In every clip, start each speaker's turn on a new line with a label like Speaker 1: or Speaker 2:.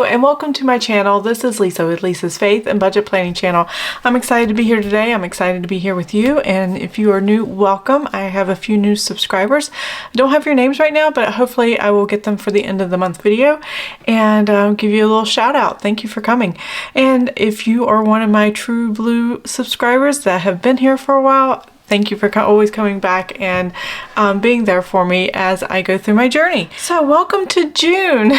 Speaker 1: and welcome to my channel. This is Lisa with Lisa's Faith and Budget Planning channel. I'm excited to be here today. I'm excited to be here with you, and if you are new, welcome. I have a few new subscribers. I don't have your names right now, but hopefully I will get them for the end of the month video and give you a little shout out. Thank you for coming. And if you are one of my true blue subscribers that have been here for a while, thank you for always coming back and being there for me as I go through my journey. So welcome to June.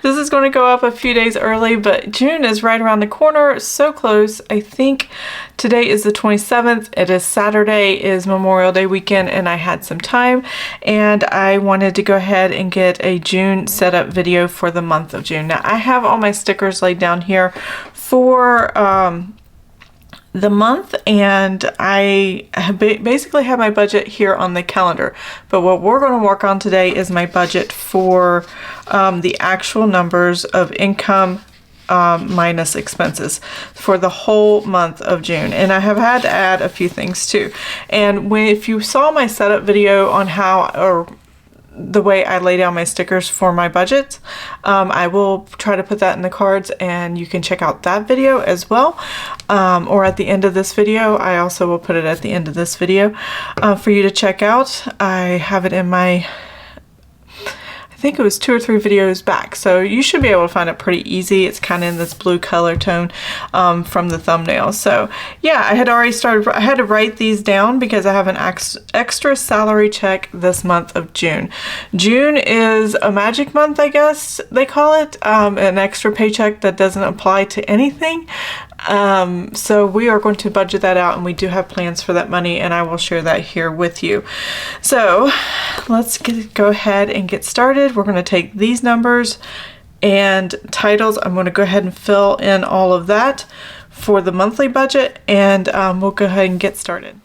Speaker 1: This is going to go up a few days early, but June is right around the corner. So close. I think today is the 27th. It is Saturday, is Memorial Day weekend, and I had some time and I wanted to go ahead and get a June setup video for the month of June. Now I have all my stickers laid down here for the month, and I basically have my budget here on the calendar, but what we're going to work on today is my budget for the actual numbers of income minus expenses for the whole month of June. And I have had to add a few things too. And if you saw my setup video on how, or the way I lay down my stickers for my budget, I will try to put that in the cards, and you can check out that video as well, or at the end of this video. I also will put it at the end of this video for you to check out. I have it in my, I think it was 2 or 3 videos back, so you should be able to find it pretty easy. It's kind of in this blue color tone from the thumbnail. So yeah, I had already started, I had to write these down because I have an extra salary check this month of June. June is a magic month, I guess they call it, an extra paycheck that doesn't apply to anything. So we are going to budget that out, and we do have plans for that money, and I will share that here with you. So let's go ahead and get started. We're going to take these numbers and titles. I'm going to go ahead and fill in all of that for the monthly budget, and we'll go ahead and get started.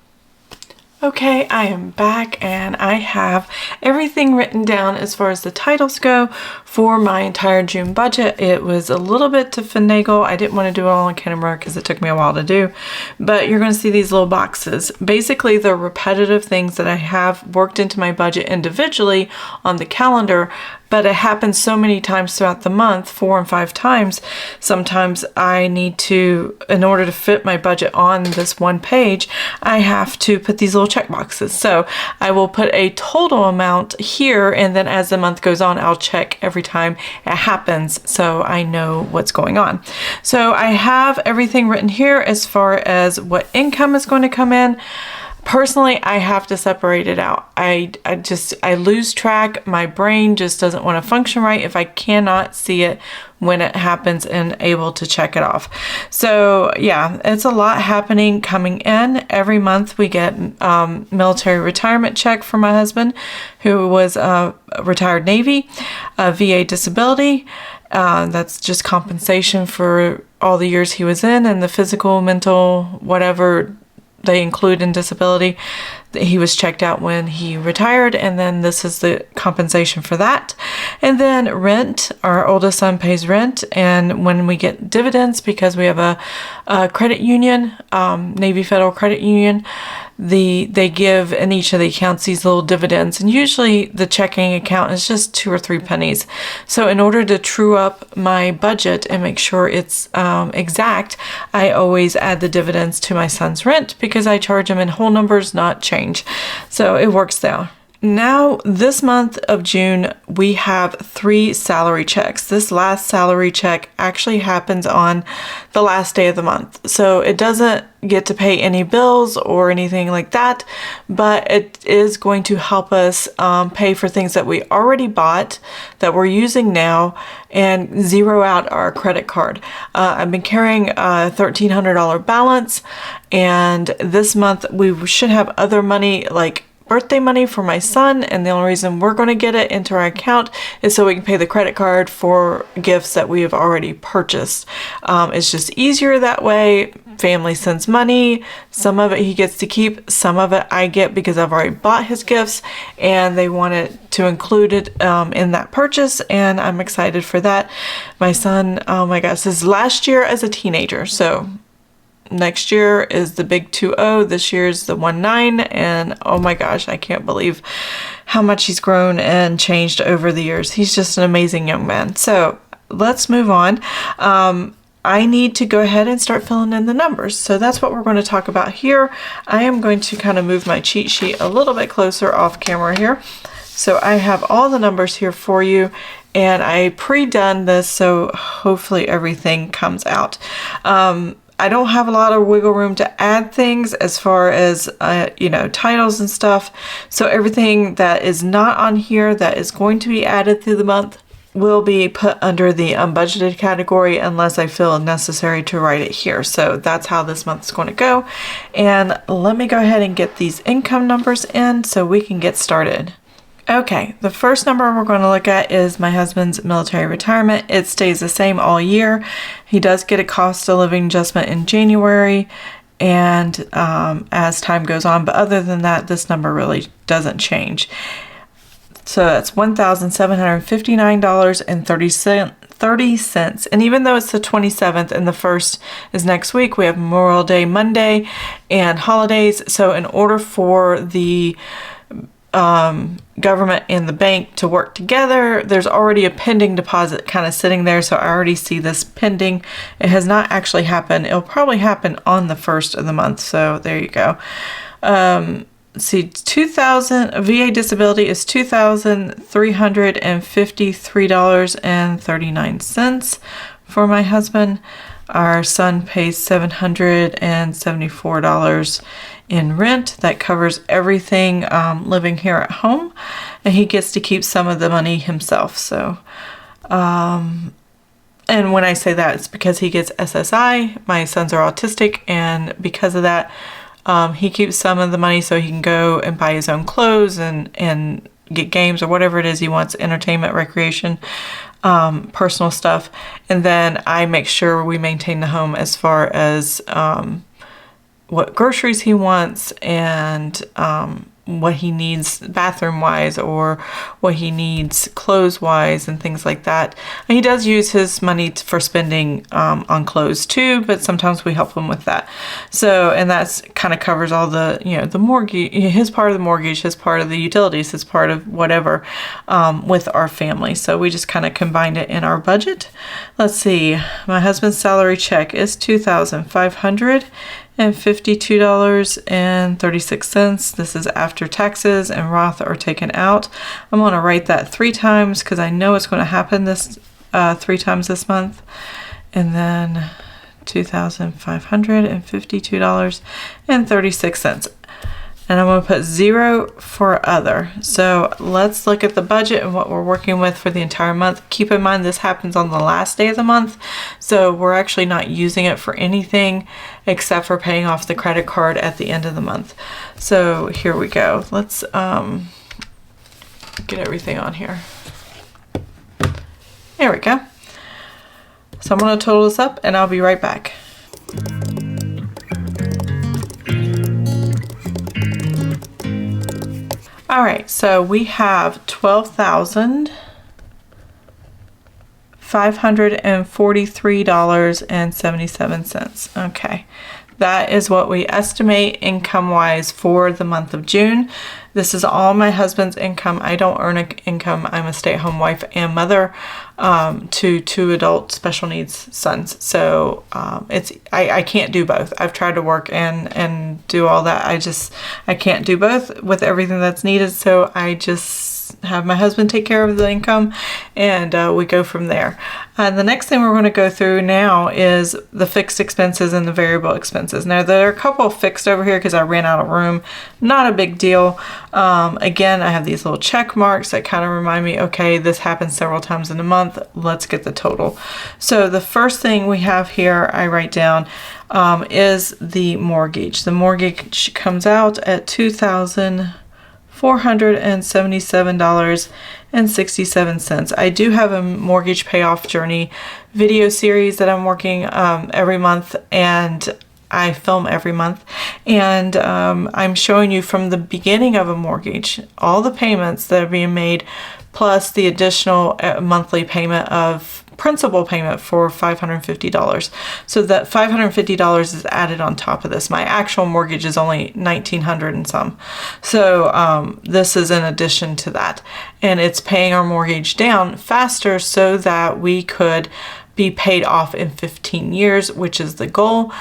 Speaker 1: Okay, I am back, and I have everything written down as far as the titles go for my entire June budget. It was a little bit to finagle. I didn't want to do it all on camera because it took me a while to do, but you're going to see these little boxes. Basically, the repetitive things that I have worked into my budget individually on the calendar, but it happens so many times throughout the month, 4 and 5 times. Sometimes I need to, in order to fit my budget on this one page, I have to put these little check boxes. So I will put a total amount here, and then as the month goes on, I'll check every time it happens so I know what's going on. So I have everything written here as far as what income is going to come in. Personally, I have to separate it out. I lose track. My brain just doesn't want to function right if I cannot see it when it happens and able to check it off. So yeah, it's a lot happening coming in. Every month we get military retirement check for my husband, who was a retired Navy, VA disability. That's just compensation for all the years he was in, and the physical, mental, whatever they include in disability. He was checked out when he retired, and then this is the compensation for that. And then rent, our oldest son pays rent, and when we get dividends, because we have a credit union, Navy Federal Credit Union, they give in each of the accounts these little dividends, and usually the checking account is just 2 or 3 pennies. So in order to true up my budget and make sure it's exact, I always add the dividends to my son's rent because I charge him in whole numbers, not change. So it works there. Now, this month of June, we have 3 salary checks. This last salary check actually happens on the last day of the month. So it doesn't get to pay any bills or anything like that, but it is going to help us pay for things that we already bought that we're using now and zero out our credit card. I've been carrying a $1,300 balance, and this month we should have other money, like birthday money for my son, and the only reason we're going to get it into our account is so we can pay the credit card for gifts that we have already purchased. It's just easier that way. Family sends money. Some of it he gets to keep, some of it I get because I've already bought his gifts, and they wanted to include it in that purchase, and I'm excited for that. My son, oh my gosh, his last year as a teenager, so next year is the big 2-0. This year's the 1-9, and oh my gosh, I can't believe how much he's grown and changed over the years. He's just an amazing young man. So let's move on. I need to go ahead and start filling in the numbers. So that's what we're going to talk about here. I am going to kind of move my cheat sheet a little bit closer off camera here. So I have all the numbers here for you, and I pre-done this, so hopefully everything comes out. I don't have a lot of wiggle room to add things as far as, titles and stuff. So everything that is not on here that is going to be added through the month will be put under the unbudgeted category unless I feel necessary to write it here. So that's how this month is going to go. And let me go ahead and get these income numbers in so we can get started. Okay, the first number we're going to look at is my husband's military retirement. It stays the same all year. He does get a cost of living adjustment in January and as time goes on, but other than that, this number really doesn't change. So that's $1,759.30. And even though it's the 27th and the 1st is next week, we have Memorial Day Monday and holidays. So in order for the government and the bank to work together, there's already a pending deposit kind of sitting there. So I already see this pending. It has not actually happened. It'll probably happen on the 1st of the month. So there you go. See, 2,000 VA disability is $2,353.39 for my husband. Our son pays $774 in rent. That covers everything living here at home, and he gets to keep some of the money himself. So, and when I say that, it's because he gets SSI. My sons are autistic, and because of that, he keeps some of the money so he can go and buy his own clothes and get games or whatever it is he wants, entertainment, recreation, personal stuff. And then I make sure we maintain the home as far as what groceries he wants and what he needs bathroom wise or what he needs clothes wise and things like that. And he does use his money for spending on clothes too, but sometimes we help him with that. So, and that's kind of covers all the, the mortgage, his part of the mortgage, his part of the utilities, his part of whatever with our family. So we just kind of combined it in our budget. Let's see, my husband's salary check is $2,552.36. This is after taxes and Roth are taken out. I'm going to write that 3 times because I know it's going to happen this 3 times this month. And then $2,552.36. And I'm going to put 0 for other. So let's look at the budget and what we're working with for the entire month. Keep in mind this happens on the last day of the month. So we're actually not using it for anything except for paying off the credit card at the end of the month. So here we go. Let's get everything on here. There we go. So I'm going to total this up and I'll be right back. All right, so we have $12,543.77. Okay, that is what we estimate income-wise for the month of June. This is all my husband's income. I don't earn an income. I'm a stay-at-home wife and mother to 2 adult special needs sons. So I can't do both. I've tried to work and do all that. I can't do both with everything that's needed. So I just have my husband take care of the income and we go from there. The next thing we're going to go through now is the fixed expenses and the variable expenses. Now there are a couple fixed over here because I ran out of room. Not a big deal. Again, I have these little check marks that kind of remind me, okay, this happens several times in a month. Let's get the total. So the first thing we have here, I write down, is the mortgage. The mortgage comes out at $2,477.67. I do have a mortgage payoff journey video series that I'm working every month, and I film every month, and I'm showing you from the beginning of a mortgage all the payments that are being made plus the additional monthly payment of principal payment for $550. So that $550 is added on top of this. My actual mortgage is only $1,900 and some. So this is in addition to that. And it's paying our mortgage down faster so that we could be paid off in 15 years, which is the goal.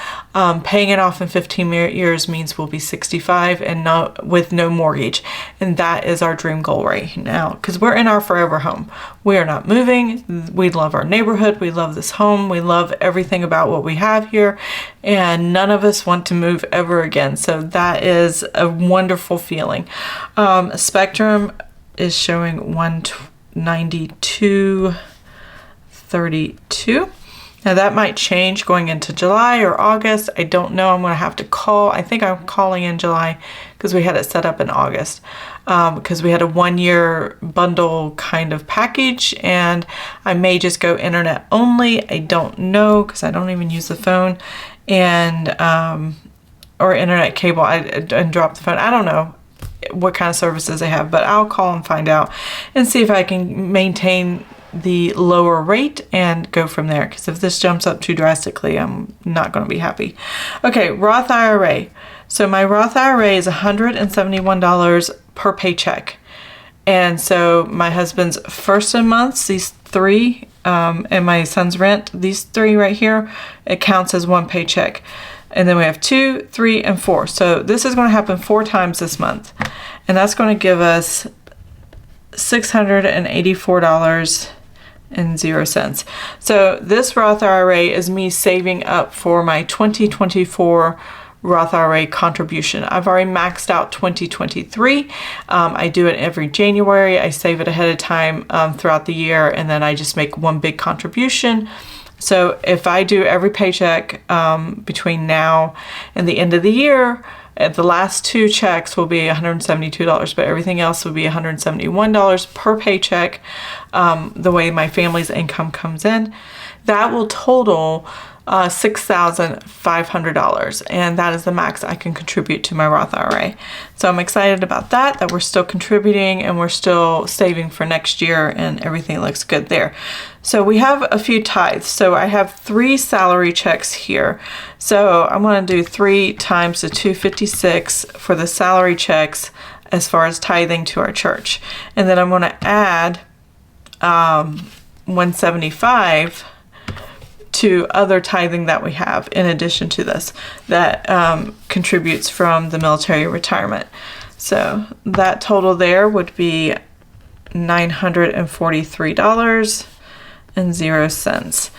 Speaker 1: Paying it off in 15 years means we'll be 65 and with no mortgage. And that is our dream goal right now, because we're in our forever home. We are not moving. We love our neighborhood. We love this home. We love everything about what we have here. And none of us want to move ever again. So that is a wonderful feeling. Spectrum is showing 192.32. Now that might change going into July or August. I don't know. I'm going to have to call. I think I'm calling in July because we had it set up in August because we had a 1-year bundle kind of package, and I may just go internet only. I don't know because I don't even use the phone, and or internet cable and drop the phone. I don't know what kind of services they have, but I'll call and find out and see if I can maintain the lower rate and go from there, because if this jumps up too drastically, I'm not going to be happy. Okay, Roth IRA. So my Roth IRA is $171 per paycheck, and so my husband's first in months, these three, and my son's rent, these three right here, it counts as one paycheck. And then we have 2, 3, and 4. So this is going to happen 4 times this month, and that's going to give us $684.00. So this Roth IRA is me saving up for my 2024 Roth IRA contribution. I've already maxed out 2023. I do it every January. I save it ahead of time throughout the year, and then I just make one big contribution. So if I do every paycheck between now and the end of the year, the last 2 checks will be $172, but everything else will be $171 per paycheck, the way my family's income comes in. That will total $6,500, and that is the max I can contribute to my Roth IRA. So I'm excited about that we're still contributing and we're still saving for next year, and everything looks good there. So we have a few tithes. So I have 3 salary checks here. So I'm going to do 3 times the 256 for the salary checks as far as tithing to our church. And then I'm going to add 175 to other tithing that we have in addition to this that contributes from the military retirement. So that total there would be $943.00.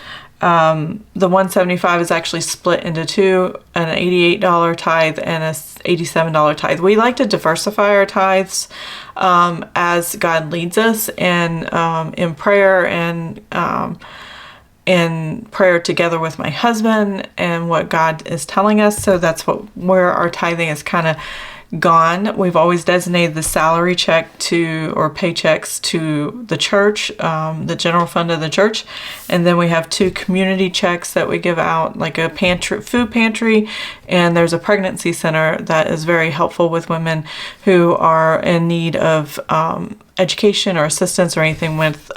Speaker 1: The 175 is actually split into 2, an $88 tithe and a $87 tithe. We like to diversify our tithes as God leads us, and in prayer and in prayer together with my husband and what God is telling us. So that's where our tithing is kind of gone. We've always designated the salary check or paychecks to the church, the general fund of the church. And then we have 2 community checks that we give out, like a food pantry, and there's a pregnancy center that is very helpful with women who are in need of education or assistance or anything with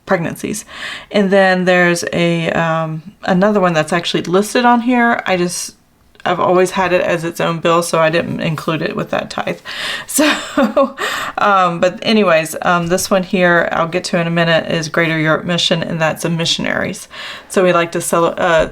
Speaker 1: pregnancies. And then there's another one that's actually listed on here. I've always had it as its own bill, so I didn't include it with that tithe. So, but anyways, this one here, I'll get to in a minute, is Greater Europe Mission, and that's a missionaries. So we like to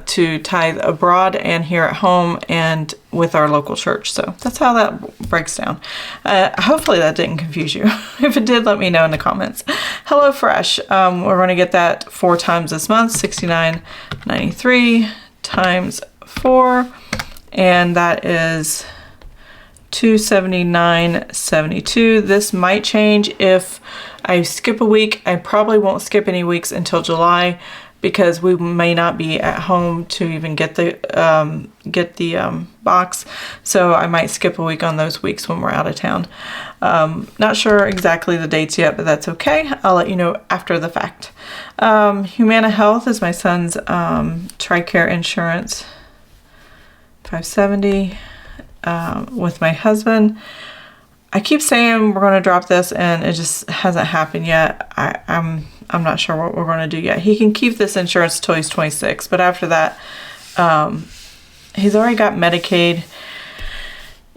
Speaker 1: to tithe abroad and here at home and with our local church. So that's how that breaks down. Hopefully that didn't confuse you. If it did, let me know in the comments. HelloFresh, we're going to get that 4 times this month, $69.93 times 4. And that is $279.72. This might change if I skip a week. I probably won't skip any weeks until July, because we may not be at home to even get the box. So I might skip a week on those weeks when we're out of town. Not sure exactly the dates yet, but that's okay. I'll let you know after the fact. Humana Health is my son's TRICARE insurance. $570 with my husband. I keep saying we're going to drop this, and it just hasn't happened yet. I'm I'm not sure what we're going to do yet. He can keep this insurance till he's 26, but after that, he's already got Medicaid.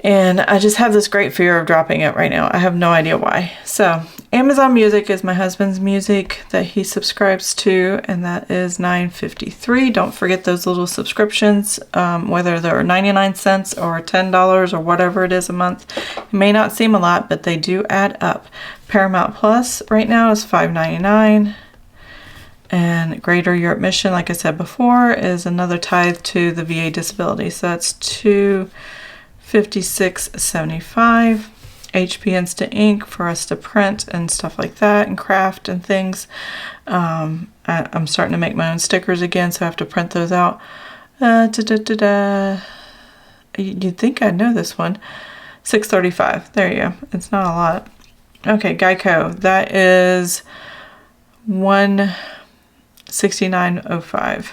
Speaker 1: And I just have this great fear of dropping it right now. I have no idea why. So Amazon Music is my husband's music that he subscribes to, and that is $9.53. Don't forget those little subscriptions, whether they're 99 cents or $10 or whatever it is a month. It may not seem a lot, but they do add up. Paramount Plus right now is $5.99. And Greater Europe Mission, like I said before, is another tithe to the VA disability. So that's $256.75. HP Instant Ink for us to print and stuff like that and craft and things. I'm starting to make my own stickers again, so I have to print those out. You'd think I'd know this one. $6.35. There you go. It's not a lot. Okay, Geico. That is $169.05.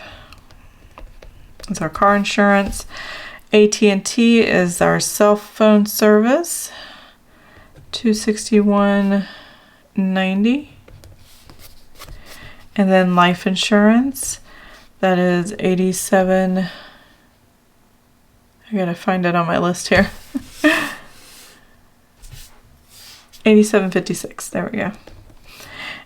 Speaker 1: That's our car insurance. AT&T is our cell phone service. $261.90. And then life insurance, that is $87. I gotta find it on my list here. $87.56. There we go.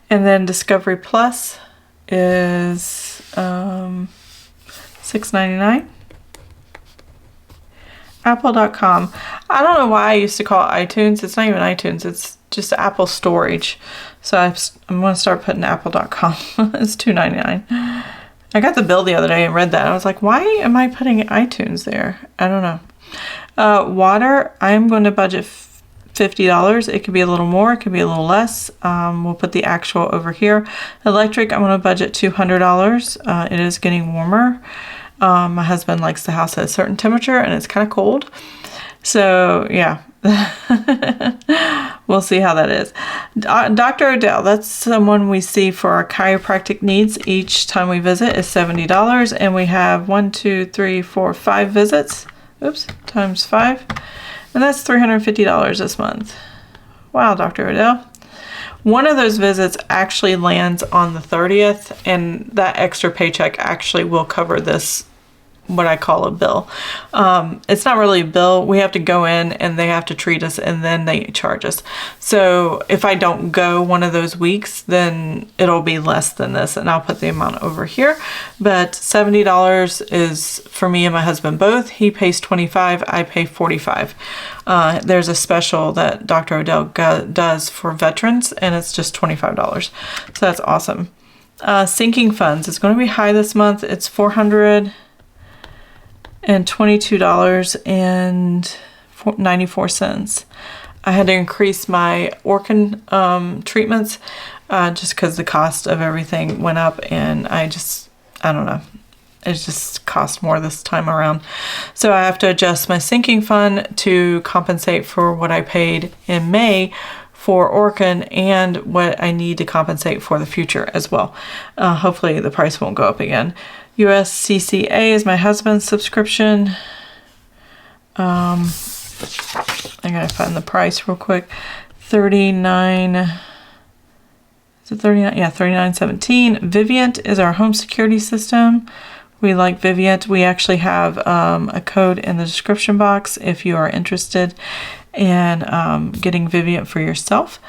Speaker 1: And then Discovery Plus is $6.99. Apple.com. I don't know why I used to call it iTunes. It's not even iTunes. It's just Apple storage. So I'm going to start putting Apple.com. It's $2.99. I got the bill the other day and read that. I was like, why am I putting iTunes there? I don't know. Water, I'm going to budget $50. It could be a little more. It could be a little less. We'll put the actual over here. Electric, I'm going to budget $200. It is getting warmer. My husband likes the house at a certain temperature and it's kind of cold. So yeah, we'll see how that is. Dr. Odell, that's someone we see for our chiropractic needs each time we visit, is $70. And we have 5 visits. Oops, times 5. And that's $350 this month. Wow, Dr. Odell. One of those visits actually lands on the 30th, and that extra paycheck actually will cover this, what I call a bill. It's not really a bill. We have to go in and they have to treat us and then they charge us. So if I don't go one of those weeks, then it'll be less than this, and I'll put the amount over here. But $70 is for me and my husband both. He pays $25, I pay $45. There's a special that Dr. Odell does for veterans, and it's just $25. So that's awesome. Sinking funds, it's going to be high this month. It's $422.94. I had to increase my Orkin treatments just because the cost of everything went up, and I don't know. It just cost more this time around. So I have to adjust my sinking fund to compensate for what I paid in May for Orkin and what I need to compensate for the future as well. Hopefully the price won't go up again. USCCA is my husband's subscription. I gotta find the price real quick. $39. Is it $39? Yeah, $39.17. Vivint is our home security system. We like Vivint. We actually have a code in the description box if you are interested in getting Vivint for yourself.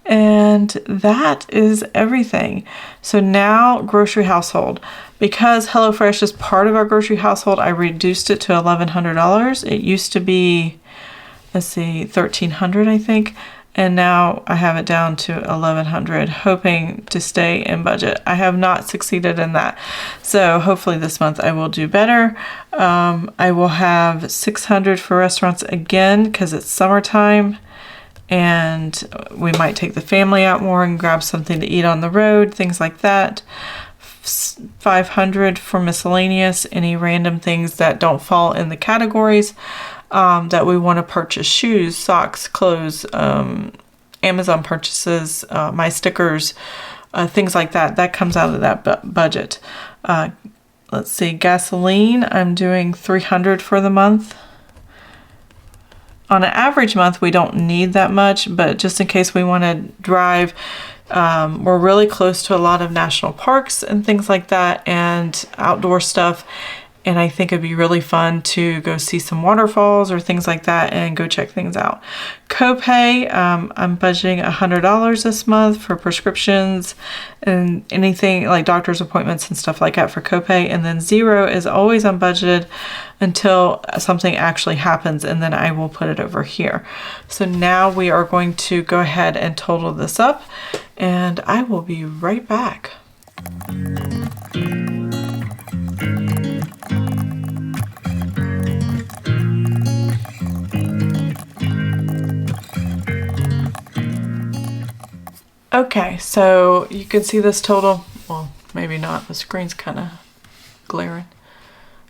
Speaker 1: And that is everything. So now grocery household. Because HelloFresh is part of our grocery household, I reduced it to $1,100. It used to be, let's see, $1,300, I think. And now I have it down to $1,100, hoping to stay in budget. I have not succeeded in that. So hopefully this month I will do better. I will have $600 for restaurants again because it's summertime. And we might take the family out more and grab something to eat on the road, things like that. $500 for miscellaneous, any random things that don't fall in the categories that we want to purchase: shoes, socks, clothes, Amazon purchases, my stickers, things like that. That comes out of that budget. Let's see, gasoline, I'm doing $300 for the month. On an average month, we don't need that much, but just in case we want to drive We're really close to a lot of national parks and things like that, and outdoor stuff. And I think it'd be really fun to go see some waterfalls or things like that and go check things out. Copay, I'm budgeting $100 this month for prescriptions and anything like doctor's appointments and stuff like that for copay. And then $0 is always unbudgeted until something actually happens, and then I will put it over here. So now we are going to go ahead and total this up, and I will be right back. Okay, so you can see this total. Well, maybe not. The screen's kind of glaring.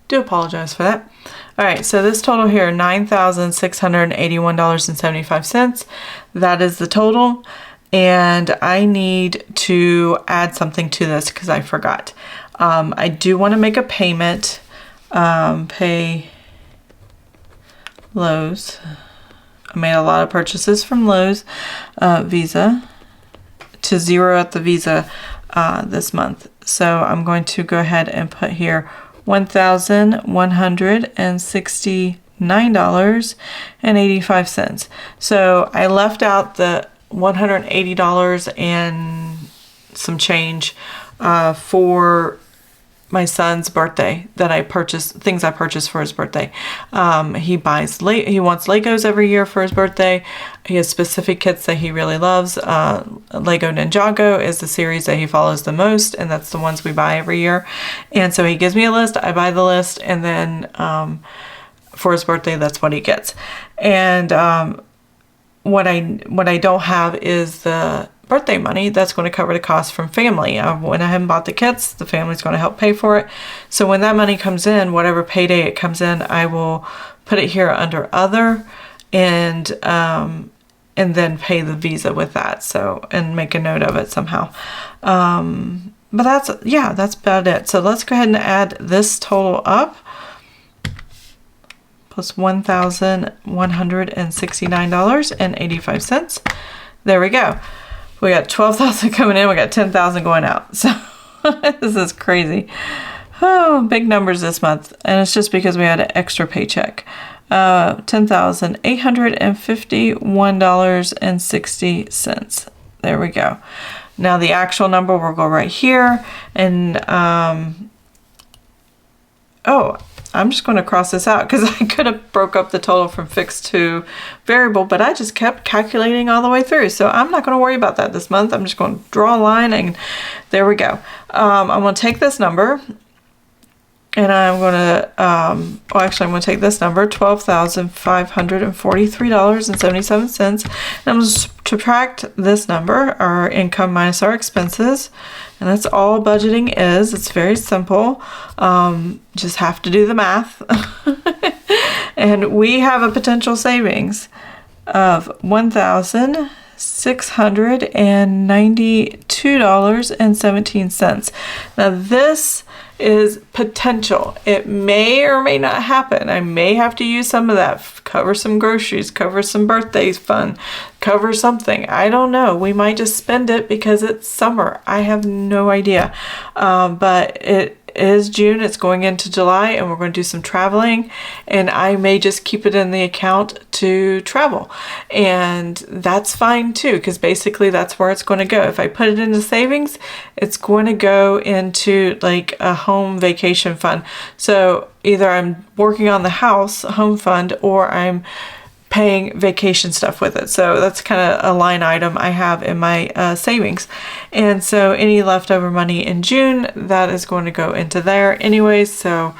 Speaker 1: Do apologize for that. All right, so this total here, $9,681.75. That is the total. And I need to add something to this because I forgot. I do want to make a payment. Pay Lowe's. I made a lot of purchases from Lowe's Visa to $0 at the Visa this month. So I'm going to go ahead and put here $1,169.85. So I left out the $180 and some change for my son's birthday that I purchased, things I purchased for his birthday. He wants Legos every year for his birthday. He has specific kits that he really loves. Lego Ninjago is the series that he follows the most, and that's the ones we buy every year. And so he gives me a list, I buy the list, and then for his birthday, that's what he gets. And what I don't have is the birthday money that's going to cover the cost from family. When I haven't bought the kits, the family's going to help pay for it. So when that money comes in, whatever payday it comes in, I will put it here under other, and then pay the Visa with that. So, and make a note of it somehow. But that's about it. So let's go ahead and add this total up. Plus $1,169.85. There we go. We got 12,000 coming in. We got 10,000 going out. So this is crazy. Oh, big numbers this month. And it's just because we had an extra paycheck. $10,851.60. There we go. Now the actual number will go right here. And, I'm just going to cross this out because I could have broke up the total from fixed to variable, but I just kept calculating all the way through. So I'm not going to worry about that this month. I'm just going to draw a line, and there we go. I'm going to take this number, and I'm going to, I'm going to take this number, $12,543.77, and I'm going to subtract this number, our income minus our expenses, and that's all budgeting is. It's very simple. Just have to do the math. And we have a potential savings of $1,692.17. Now this is potential. It may or may not happen. I may have to use some of that, cover some groceries, cover some birthdays fun, cover something. I don't know. We might just spend it because it's summer. I have no idea. But it is June. It's going into July, and we're going to do some traveling, and I may just keep it in the account to travel, and that's fine too, because basically that's where it's going to go. If I put it into savings, it's going to go into like a home vacation fund. So either I'm working on the house home fund, or I'm paying vacation stuff with it. So that's kind of a line item I have in my savings. And so any leftover money in June, that is going to go into there anyways. So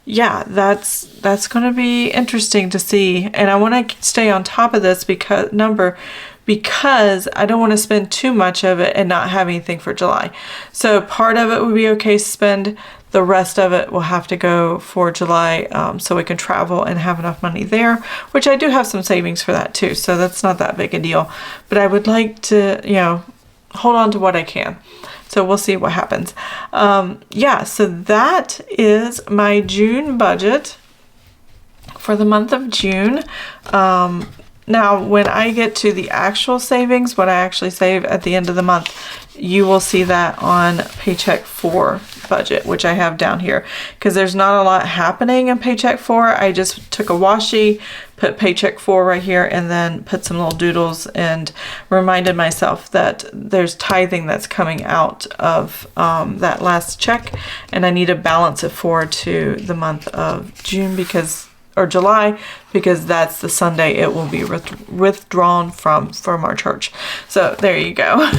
Speaker 1: yeah, that's going to be interesting to see. And I want to stay on top of this because I don't want to spend too much of it and not have anything for July. So part of it would be okay to spend. The rest of it will have to go for July, so we can travel and have enough money there, which I do have some savings for that too. So that's not that big a deal, but I would like to, hold on to what I can. So we'll see what happens. So that is my June budget for the month of June. Now, when I get to the actual savings, what I actually save at the end of the month, you will see that on Paycheck 4 budget, which I have down here, because there's not a lot happening in Paycheck 4. I just took a washi, put Paycheck 4 right here, and then put some little doodles and reminded myself that there's tithing that's coming out of that last check, and I need to balance it forward to the month of June or July, because that's the Sunday it will be withdrawn from our church. So there you go.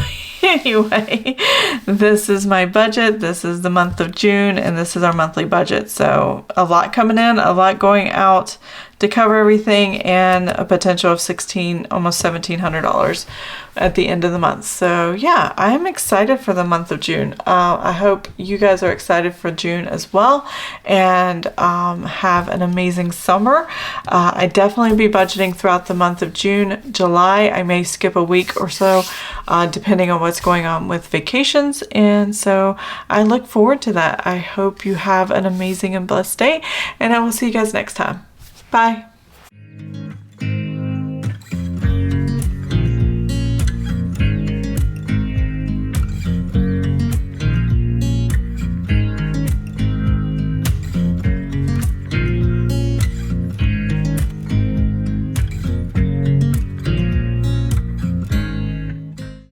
Speaker 1: Anyway, this is my budget. This is the month of June, and this is our monthly budget. So a lot coming in, a lot going out to cover everything, and a potential of almost $1,700 at the end of the month. So yeah, I'm excited for the month of June. I hope you guys are excited for June as well, and have an amazing summer. I definitely be budgeting throughout the month of June. July, I may skip a week or so, depending on what's going on with vacations. And so I look forward to that. I hope you have an amazing and blessed day, and I will see you guys next time. Bye.